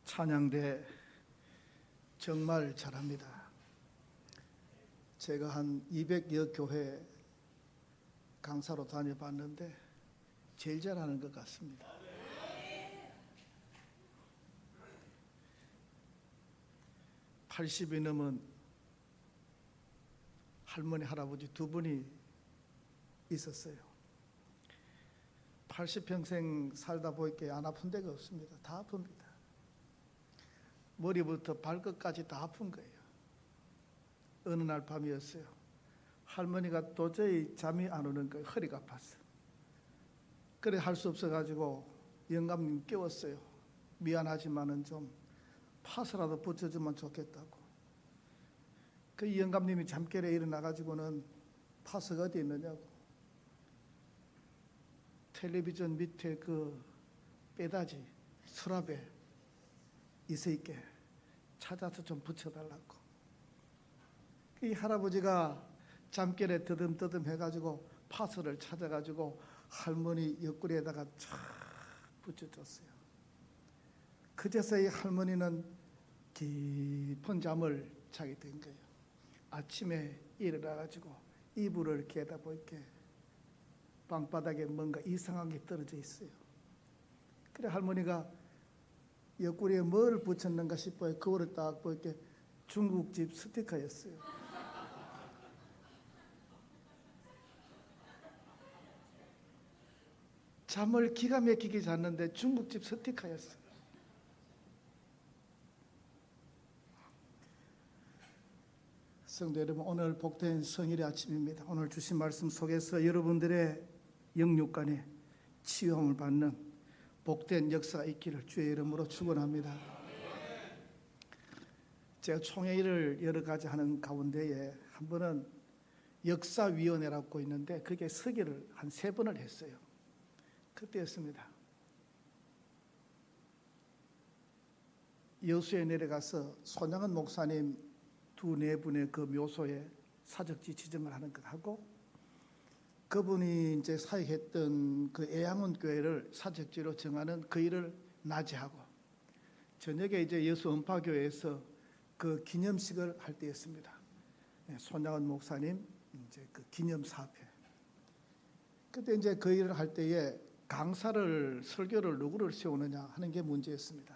찬양대 정말 잘합니다. 제가 한 200여 교회 강사로 다녀봤는데 제일 잘하는 것 같습니다. (80이) 넘은 할머니 할아버지 두 분이 있었어요. 80평생 살다 보니까 안 아픈 데가 없습니다. 다 아픕니다. 머리부터 발끝까지 다 아픈 거예요. 어느 날 밤이었어요. 할머니가 도저히 잠이 안 오는 거예요. 허리가 아팠어. 그래 할 수 없어가지고 영감님 깨웠어요. 미안하지만은 좀 파스라도 붙여주면 좋겠다고. 그 영감님이 잠결에 일어나가지고는 파스가 어디 있느냐고. 텔레비전 밑에 그 빼다지 서랍에 있어있게 찾아서 좀 붙여달라고. 이 할아버지가 잠결에 더듬더듬 해가지고 파스를 찾아가지고 할머니 옆구리에다가 쫙 붙여줬어요. 그제서 이 할머니는 깊은 잠을 자게 된 거예요. 아침에 일어나가지고 이불을 깨다 보니까 방바닥에 뭔가 이상한 게 떨어져 있어요. 그래 할머니가 옆구리에 뭘 붙였는가 싶어요. 거울을 딱 보니까 중국집 스티커였어요. 잠을 기가 막히게 잤는데 중국집 스티커였어요. 성도 여러분, 오늘 복된 성일의 아침입니다. 오늘 주신 말씀 속에서 여러분들의 영육간에 치유함을 받는 복된 역사가 있기를 주의 이름으로 축원합니다. 제가 총회를 여러 가지 하는 가운데에 한 번은 역사위원회라고 있는데 그게 서기를 한 3번을 했어요. 그때였습니다. 여수에 내려가서 손양은 목사님 2-4분의 그 묘소에 사적지 지정을 하는 것 하고, 그분이 이제 사역했던 그 애양원 교회를 사적지로 정하는 그 일을 낮에 하고, 저녁에 이제 여수 은파교회에서 그 기념식을 할 때였습니다. 손양은 목사님 이제 그 기념 사업회. 그때 이제 그 일을 할 때에 강사를 설교를 누구를 세우느냐 하는 게 문제였습니다.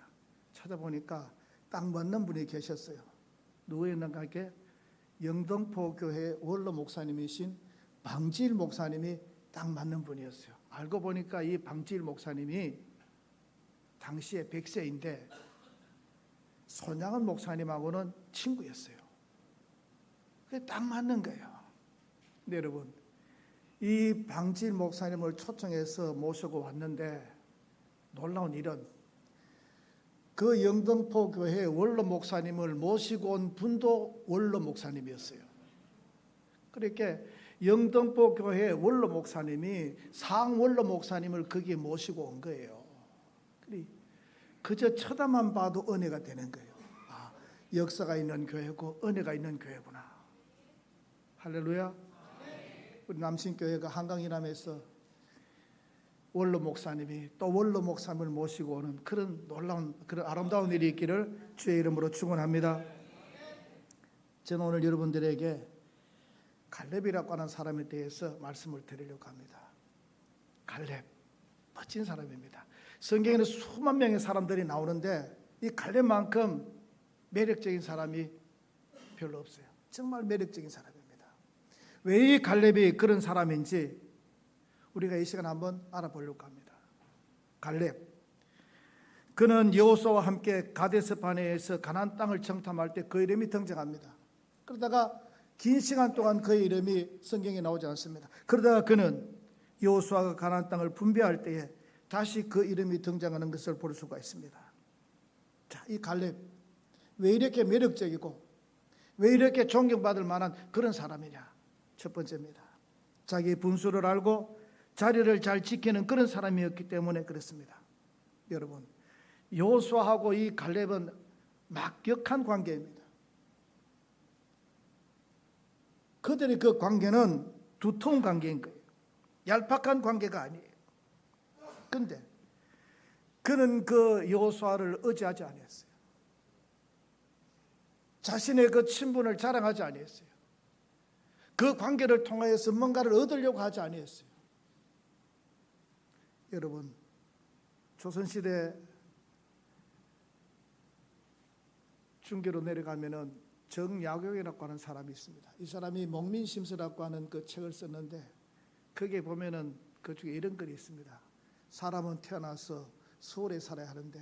찾아보니까 딱 맞는 분이 계셨어요. 누구였는가 하게 영등포 교회 원로 목사님이신 방지일 목사님이 딱 맞는 분이었어요. 알고 보니까 이 방지일 목사님이 당시에 100세인데 손양은 목사님하고는 친구였어요. 그게 딱 맞는 거예요. 근데 여러분, 이 방지일 목사님을 초청해서 모시고 왔는데 놀라운 일은 그 영등포 교회 원로 목사님을 모시고 온 분도 원로 목사님이었어요. 그러니까 영등포 교회 원로 목사님이 상원로 목사님을 거기에 모시고 온 거예요. 그저 쳐다만 봐도 은혜가 되는 거예요. 아, 역사가 있는 교회고 은혜가 있는 교회구나. 할렐루야. 우리 남신교회가 한강이남에서 원로 목사님이 또 원로 목사님을 모시고 오는 그런 놀라운, 그런 아름다운 일이 있기를 주의 이름으로 축원합니다. 저는 오늘 여러분들에게 갈렙이라고 하는 사람에 대해서 말씀을 드리려고 합니다. 갈렙, 멋진 사람입니다. 성경에는 수만 명의 사람들이 나오는데 이 갈렙만큼 매력적인 사람이 별로 없어요. 정말 매력적인 사람입니다. 왜 이 갈렙이 그런 사람인지 우리가 이 시간 한번 알아보려고 합니다. 갈렙, 그는 여호수아와 함께 가데스 바네에서 가나안 땅을 정탐할 때 그 이름이 등장합니다. 그러다가 긴 시간 동안 그의 이름이 성경에 나오지 않습니다. 그러다가 그는 여호수아가 가나안 땅을 분배할 때에 다시 그 이름이 등장하는 것을 볼 수가 있습니다. 자, 이 갈렙 왜 이렇게 매력적이고 왜 이렇게 존경받을 만한 그런 사람이냐? 첫 번째입니다. 자기 분수를 알고 자리를 잘 지키는 그런 사람이었기 때문에 그렇습니다. 여러분, 여호수아하고 이 갈렙은 막역한 관계입니다. 그들의 그 관계는 두터운 관계인 거예요. 얄팍한 관계가 아니에요. 그런데 그는 그 여호수아를 의지하지 아니했어요. 자신의 그 친분을 자랑하지 아니했어요. 그 관계를 통하여서 뭔가를 얻으려고 하지 아니했어요. 여러분, 조선시대 중계로 내려가면은 정약용이라고 하는 사람이 있습니다. 이 사람이 목민심서라고 하는 그 책을 썼는데 거기에 보면은 그 중에 이런 글이 있습니다. 사람은 태어나서 서울에 살아야 하는데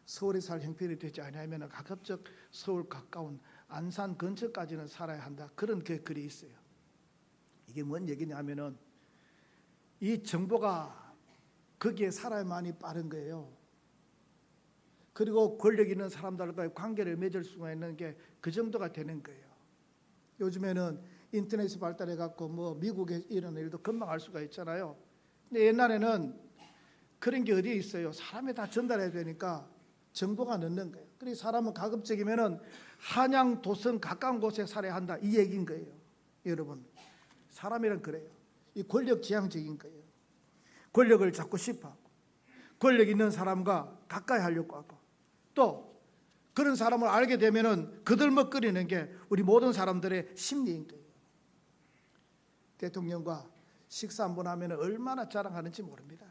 서울에 살 형편이 되지 않으면 가급적 서울 가까운 안산 근처까지는 살아야 한다. 그런 그 글이 있어요. 이게 뭔 얘기냐면은 이 정보가 거기에 살아야만이 빠른 거예요. 그리고 권력 있는 사람들과의 관계를 맺을 수가 있는 게 그 정도가 되는 거예요. 요즘에는 인터넷이 발달해 갖고 뭐 미국에 이런 일도 금방 알 수가 있잖아요. 근데 옛날에는 그런 게 어디에 있어요? 사람이 다 전달해야 되니까 정보가 늦는 거예요. 그리고 사람은 가급적이면은 한양 도성 가까운 곳에 살아야 한다 이 얘기인 거예요. 여러분, 사람이란 그래요. 이 권력 지향적인 거예요. 권력을 잡고 싶어하고 권력 있는 사람과 가까이 하려고 하고 또 그런 사람을 알게 되면은 그들먹거리는 게 우리 모든 사람들의 심리인 거예요. 대통령과 식사 한번 하면 얼마나 자랑하는지 모릅니다.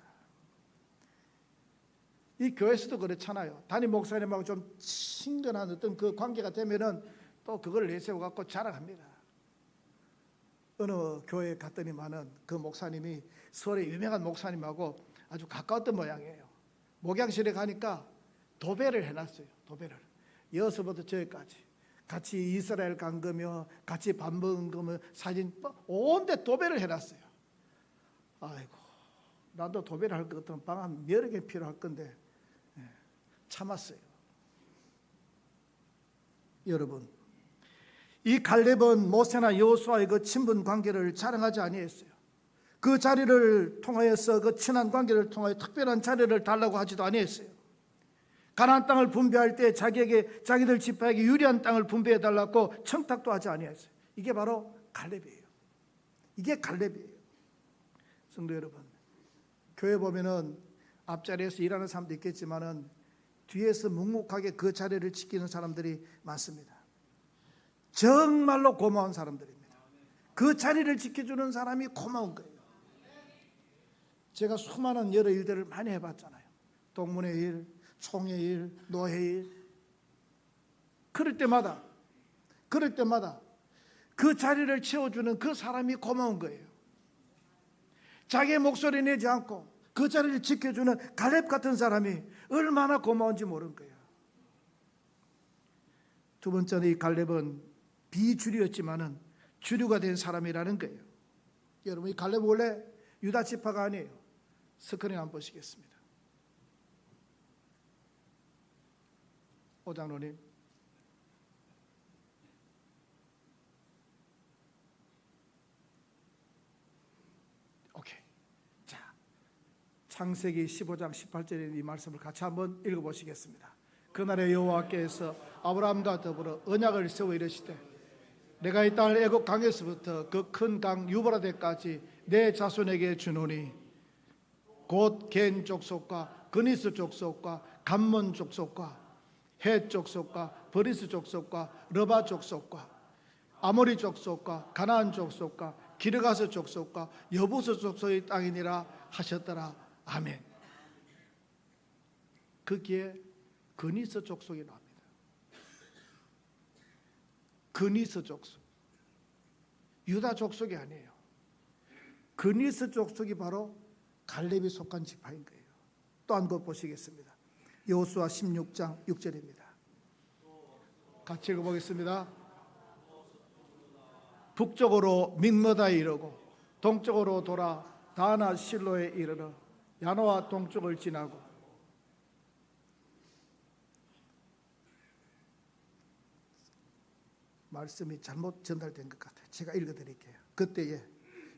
이 교회에서도 그렇잖아요. 담임 목사님하고 좀 친근한 어떤 그 관계가 되면은 또 그걸 내세워 갖고 자랑합니다. 어느 교회에 갔더니만은 그 목사님이 서울의 유명한 목사님하고 아주 가까웠던 모양이에요. 목양실에 가니까 도배를 해놨어요. 도배를 여기서부터 저기까지 같이 이스라엘 간 거며 같이 밥 먹은 거며 사진 온데 도배를 해놨어요. 아이고, 나도 도배를 할 것 같으면 방 한 여러 개 필요할 건데 참았어요. 여러분, 이 갈렙은 모세나 여호수아의 그 친분 관계를 자랑하지 아니했어요. 그 자리를 통하여서 그 친한 관계를 통하여 특별한 자리를 달라고 하지도 아니했어요. 가나안 땅을 분배할 때 자기들 지파에게 유리한 땅을 분배해 달라고 청탁도 하지 아니했어요. 이게 바로 갈렙이에요. 이게 갈렙이에요. 성도 여러분, 교회 보면은 앞자리에서 일하는 사람도 있겠지만은 뒤에서 묵묵하게 그 자리를 지키는 사람들이 많습니다. 정말로 고마운 사람들입니다. 그 자리를 지켜주는 사람이 고마운 거예요. 제가 수많은 여러 일들을 많이 해봤잖아요. 동문회 일, 총회 일, 노회 일. 그럴 때마다 그 자리를 채워주는 그 사람이 고마운 거예요. 자기의 목소리 내지 않고 그 자리를 지켜주는 갈렙 같은 사람이 얼마나 고마운지 모르는 거예요. 두 번째는 이 갈렙은 비주류였지만은 주류가 된 사람이라는 거예요. 여러분, 이 갈렙 원래 유다 지파가 아니에요. 스크린 한번 보시겠습니다. 오장로님, 오케이. 자, 창세기 15장 18절의 이 말씀을 같이 한번 읽어보시겠습니다. 그날에 여호와께서 아브라함과 더불어 언약을 세워 이르시되 내가 이 땅을 애굽 강에서부터 그 큰 강 유브라데까지 내 자손에게 주노니 곧 겐 족속과 그니스 족속과 감몬 족속과 헷 족속과 버리스 족속과 러바 족속과 아모리 족속과 가나안 족속과 기르가스 족속과 여부스 족속의 땅이니라 하셨더라. 아멘. 거기에 그니스 족속이 나옵니다. 그니스 족속, 유다 족속이 아니에요. 그니스 족속이 바로 갈렙이 속한 지파인 거예요. 또 한 것 보시겠습니다. 여호수아 16장 6절입니다. 같이 읽어보겠습니다. 북쪽으로 믹머다에 이르고 동쪽으로 돌아 다나 실로에 이르러 야노아 동쪽을 지나고 말씀이 잘못 전달된 것 같아요. 제가 읽어드릴게요. 그때에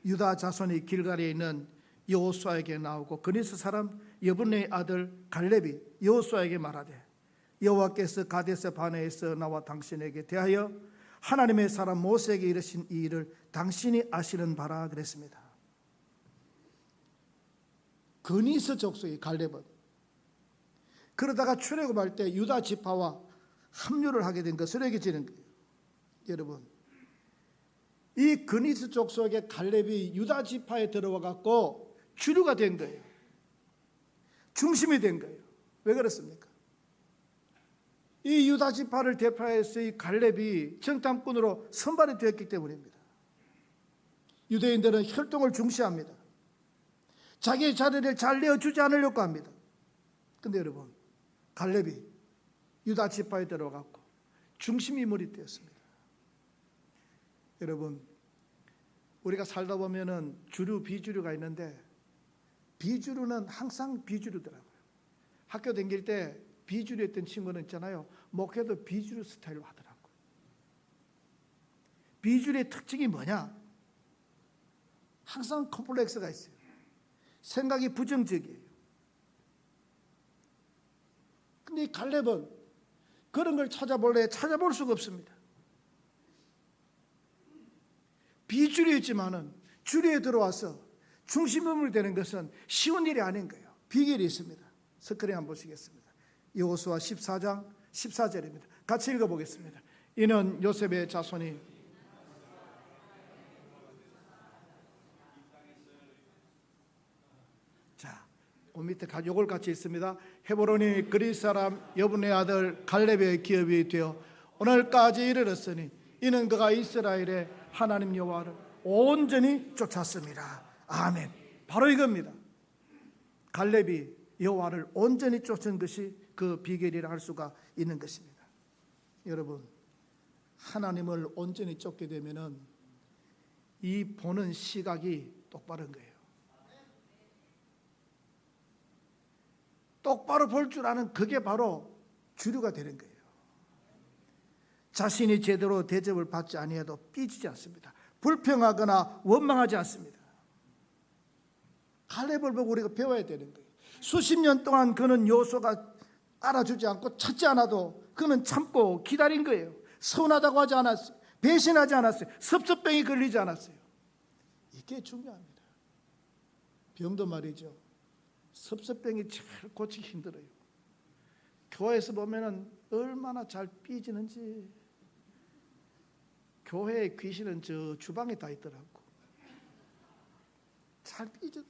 유다 자손이 길갈에 있는 여호수아에게 나오고 그니스 사람 여분의 아들 갈렙이 여호수아에게 말하되 여호와께서 가데스 바네에서 나와 당신에게 대하여 하나님의 사람 모세에게 이르신 이 일을 당신이 아시는 바라 그랬습니다. 그니스 족속의 갈렙은 그러다가 출애굽할 때 유다 지파와 합류를 하게 된 것으로 여겨지는 거예요. 여러분, 이 그니스 족속의 갈렙이 유다 지파에 들어와 갖고 주류가 된 거예요. 중심이 된 거예요. 왜 그렇습니까? 이 유다 지파를 대표해서 이 갈렙이 정탐꾼으로 선발이 되었기 때문입니다. 유대인들은 혈통을 중시합니다. 자기의 자리를 잘 내어주지 않으려고 합니다. 그런데 여러분, 갈렙이 유다 지파에 들어갔고 중심 인물이 되었습니다. 여러분, 우리가 살다 보면은 주류 비주류가 있는데 비주류는 항상 비주류더라고요. 학교 다닐 때 비주류였던 친구는 있잖아요. 목회도 비주류 스타일로 하더라고요. 비주류의 특징이 뭐냐? 항상 컴플렉스가 있어요. 생각이 부정적이에요. 근데 이 갈렙은 그런 걸 찾아볼 수가 없습니다. 비주류였지만은 주류에 들어와서 중심인물이 되는 것은 쉬운 일이 아닌 거예요. 비결이 있습니다. 스크린 한번 보시겠습니다. 여호수아 14장 14절입니다. 같이 읽어보겠습니다. 이는 요셉의 자손이 자, 그 밑에 요걸 같이 있습니다. 헤브론이 그리스 사람 여분의 아들 갈렙의 기업이 되어 오늘까지 이르렀으니 이는 그가 이스라엘의 하나님 여호와를 온전히 쫓았습니다. 아멘. 바로 이겁니다. 갈렙이 여호와를 온전히 쫓은 것이 그 비결이라 할 수가 있는 것입니다. 여러분, 하나님을 온전히 쫓게 되면은 이 보는 시각이 똑바른 거예요. 똑바로 볼 줄 아는 그게 바로 주류가 되는 거예요. 자신이 제대로 대접을 받지 아니해도 삐지지 않습니다. 불평하거나 원망하지 않습니다. 갈렙을 보고 우리가 배워야 되는 거예요. 수십 년 동안 그는 여호수아가 알아주지 않고 찾지 않아도 그는 참고 기다린 거예요. 서운하다고 하지 않았어요. 배신하지 않았어요. 섭섭병이 걸리지 않았어요. 이게 중요합니다. 병도 말이죠. 섭섭병이 제일 고치기 힘들어요. 교회에서 보면은 얼마나 잘 삐지는지. 교회의 귀신은 저 주방에 다 있더라고. 잘 삐져도.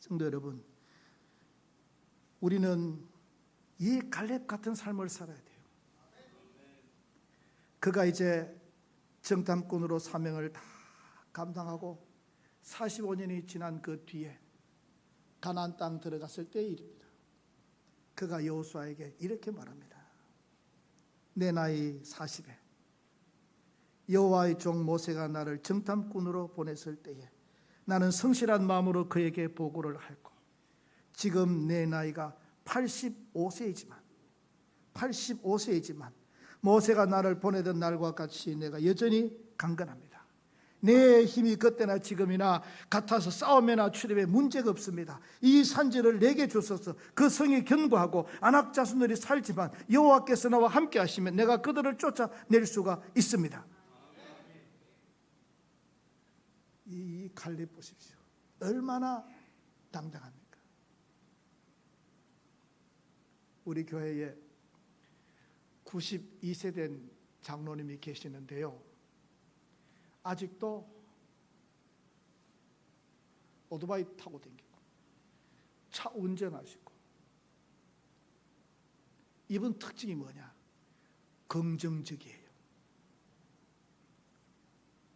성도 여러분, 우리는 이 갈렙 같은 삶을 살아야 돼요. 그가 이제 정탐꾼으로 사명을 다 감당하고 45년이 지난 그 뒤에 가나안 땅 들어갔을 때의 일입니다. 그가 여호수아에게 이렇게 말합니다. 내 나이 40에 여호와의 종 모세가 나를 정탐꾼으로 보냈을 때에 나는 성실한 마음으로 그에게 보고를 하였고 지금 내 나이가 85세이지만 모세가 나를 보내던 날과 같이 내가 여전히 강건합니다. 내 힘이 그때나 지금이나 같아서 싸움이나 출입에 문제가 없습니다. 이 산지를 내게 주소서. 그 성이 견고하고 아낙 자손들이 살지만 여호와께서 나와 함께 하시면 내가 그들을 쫓아낼 수가 있습니다. 이 갈렙 보십시오. 얼마나 당당합니까? 우리 교회에 92세 된 장로님이 계시는데요. 아직도 오토바이 타고 다니고 차 운전하시고, 이분 특징이 뭐냐? 긍정적이에요.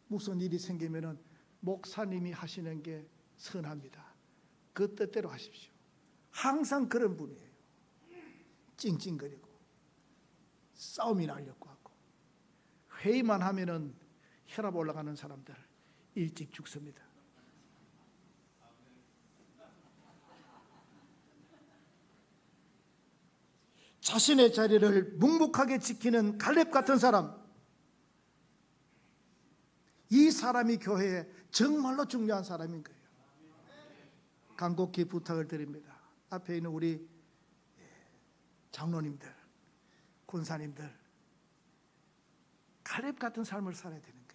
무슨 일이 생기면은 목사님이 하시는 게 선합니다. 그 뜻대로 하십시오. 항상 그런 분이에요. 찡찡거리고 싸움이 나려고 하고 회의만 하면은 혈압 올라가는 사람들 일찍 죽습니다. 자신의 자리를 묵묵하게 지키는 갈렙 같은 사람, 이 사람이 교회에 정말로 중요한 사람인 거예요. 간곡히 부탁을 드립니다. 앞에 있는 우리 장로님들, 권사님들, 갈렙 같은 삶을 살아야 되는 거예요.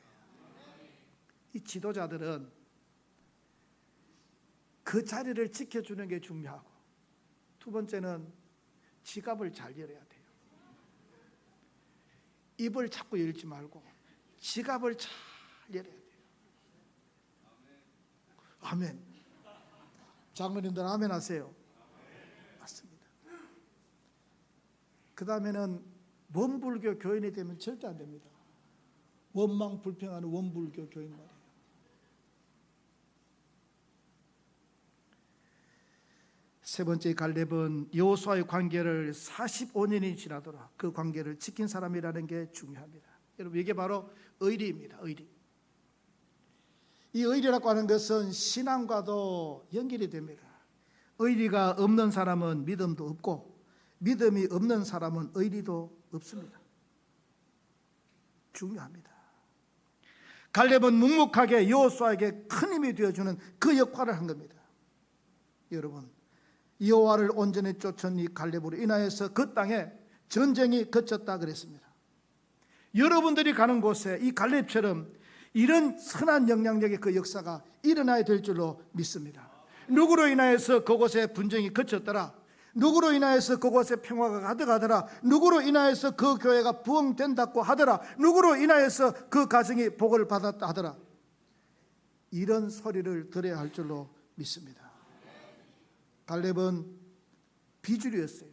이 지도자들은 그 자리를 지켜주는 게 중요하고 두 번째는 지갑을 잘 열어야 돼요. 입을 자꾸 열지 말고 지갑을 잘 열어야 돼요. 아멘. 장로님들 아멘 하세요. 맞습니다. 그 다음에는 원불교 교인이 되면 절대 안 됩니다. 원망 불평하는 원불교 교인 말이에요. 세 번째 갈렙은 여호수아의 관계를 45년이 지나도록 그 관계를 지킨 사람이라는 게 중요합니다. 여러분, 이게 바로 의리입니다. 의리. 이 의리라고 하는 것은 신앙과도 연결이 됩니다. 의리가 없는 사람은 믿음도 없고 믿음이 없는 사람은 의리도 없습니다. 중요합니다. 갈렙은 묵묵하게 여호수아에게 큰 힘이 되어주는 그 역할을 한 겁니다. 여러분, 여호와를 온전히 쫓은 이 갈렙으로 인하여서 그 땅에 전쟁이 그쳤다 그랬습니다. 여러분들이 가는 곳에 이 갈렙처럼 이런 선한 영향력의 그 역사가 일어나야 될 줄로 믿습니다. 누구로 인하여서 그곳에 분쟁이 그쳤더라, 누구로 인하여서 그곳에 평화가 가득하더라, 누구로 인하여서 그 교회가 부흥된다고 하더라, 누구로 인하여서 그 가정이 복을 받았다 하더라, 이런 소리를 들어야 할 줄로 믿습니다. 갈렙은 비주류였어요.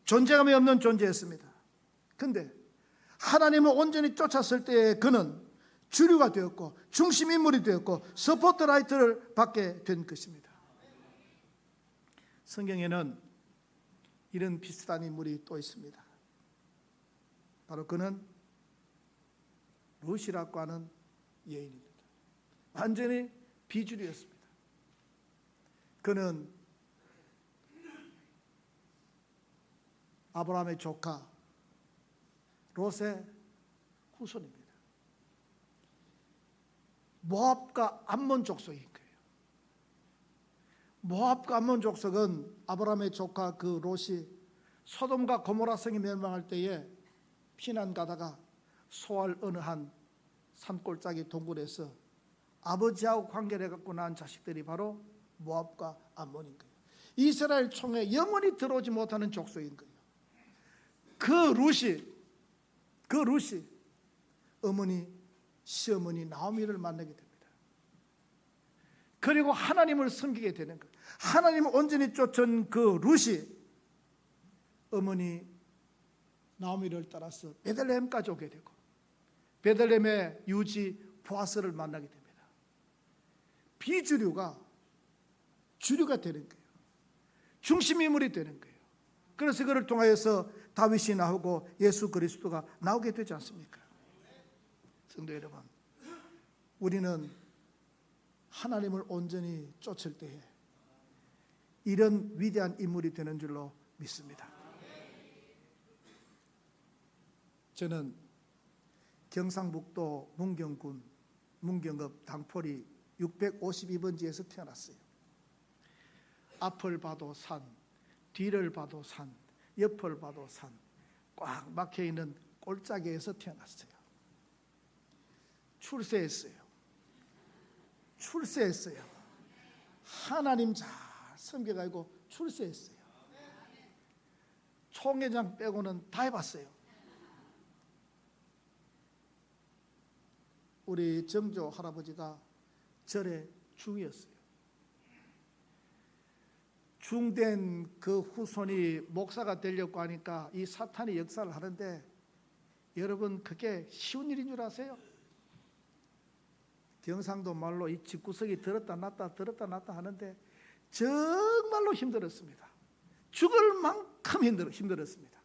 존재감이 없는 존재였습니다. 그런데 하나님을 온전히 쫓았을 때 그는 주류가 되었고 중심 인물이 되었고 스포트라이트를 받게 된 것입니다. 성경에는 이런 비슷한 인물이 또 있습니다. 바로 그는 룻이라고 하는 여인입니다. 완전히 비주류였습니다. 그는 아브라함의 조카 롯의 후손입니다. 모압과 암몬 족속인 거예요. 모압과 암몬 족속은 아브라함의 조카 그 롯이 소돔과 고모라 성이 멸망할 때에 피난 가다가 소알 어느 한 산골짜기 동굴에서 아버지하고 관계를 갖고 낳은 자식들이 바로 모압과 암몬인 거예요. 이스라엘 총에 영원히 들어오지 못하는 족속인 거예요. 그 룻이 어머니 시어머니 나오미를 만나게 됩니다. 그리고 하나님을 섬기게 되는 거예요. 하나님을 온전히 쫓은 그 룻이 어머니 나오미를 따라서 베들레헴까지 오게 되고 베들레헴의 유지 보아스를 만나게 됩니다. 비주류가 주류가 되는 거예요. 중심 인물이 되는 거예요. 그래서 그를 통하여서 다윗이 나오고 예수 그리스도가 나오게 되지 않습니까? 성도 여러분, 우리는 하나님을 온전히 쫓을 때에 이런 위대한 인물이 되는 줄로 믿습니다. 저는 경상북도 문경군 문경읍 당포리 652번지에서 태어났어요. 앞을 봐도 산, 뒤를 봐도 산, 옆을 봐도 산, 꽉 막혀있는 골짜기에서 태어났어요. 출세했어요. 하나님 잘 섬겨가지고 출세했어요. 총회장 빼고는 다 해봤어요. 우리 정조 할아버지가 절의 중이었어요. 중된 그 후손이 목사가 되려고 하니까 이 사탄이 역사를 하는데, 여러분 그게 쉬운 일인 줄 아세요? 경상도 말로 이 집구석이 들었다 놨다 하는데 정말로 힘들었습니다. 죽을 만큼 힘들었습니다.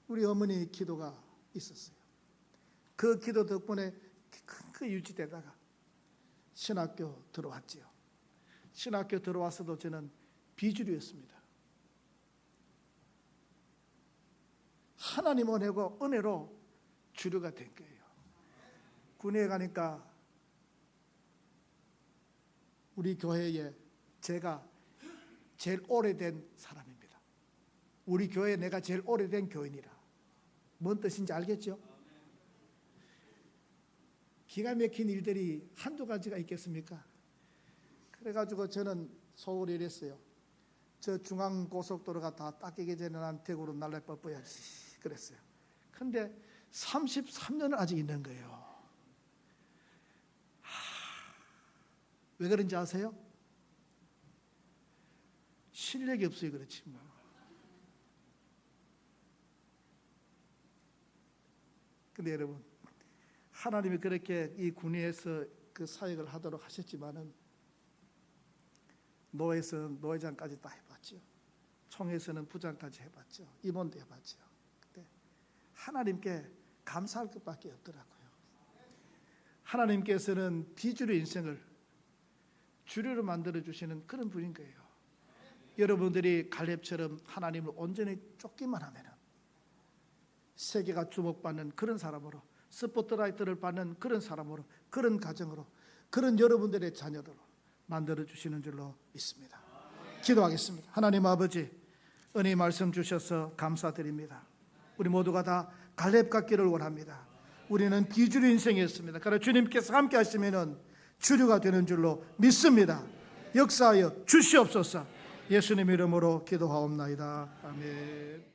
우리 어머니 기도가 있었어요. 그 기도 덕분에 그 유지되다가 신학교 들어왔지요. 신학교 들어와서도 저는 비주류였습니다. 하나님 은혜로 주류가 된 거예요. 군에 가니까 우리 교회에 제가 제일 오래된 사람입니다. 우리 교회에 내가 제일 오래된 교인이라. 뭔 뜻인지 알겠죠? 기가 막힌 일들이 한두 가지가 있겠습니까? 그래가지고 저는 소홀히 이랬어요. 저 중앙고속도로가 다 닦이기 전에 난 대구로 날라 뻗어야지 그랬어요. 근데 33년을 아직 있는 거예요. 왜 그런지 아세요? 실력이 없어요. 그렇지 뭐. 근데 여러분, 하나님이 그렇게 이 군위에서 그 사역을 하도록 하셨지만은 노회에서는 노회장까지 다 해봤죠. 총회에서는 부장까지 해봤죠. 임원도 해봤죠. 근데 하나님께 감사할 것밖에 없더라고요. 하나님께서는 비주류 인생을 주류로 만들어 주시는 그런 분인 거예요. 여러분들이 갈렙처럼 하나님을 온전히 쫓기만 하면은 세계가 주목받는 그런 사람으로, 스포트라이트를 받는 그런 사람으로, 그런 가정으로, 그런 여러분들의 자녀들로 만들어 주시는 줄로 믿습니다. 기도하겠습니다. 하나님 아버지, 은혜의 말씀 주셔서 감사드립니다. 우리 모두가 다 갈렙 같기를 원합니다. 우리는 비주류 인생이었습니다. 그러나 주님께서 함께 하시면은 주류가 되는 줄로 믿습니다. 역사하여 주시옵소서. 예수님 이름으로 기도하옵나이다. 아멘.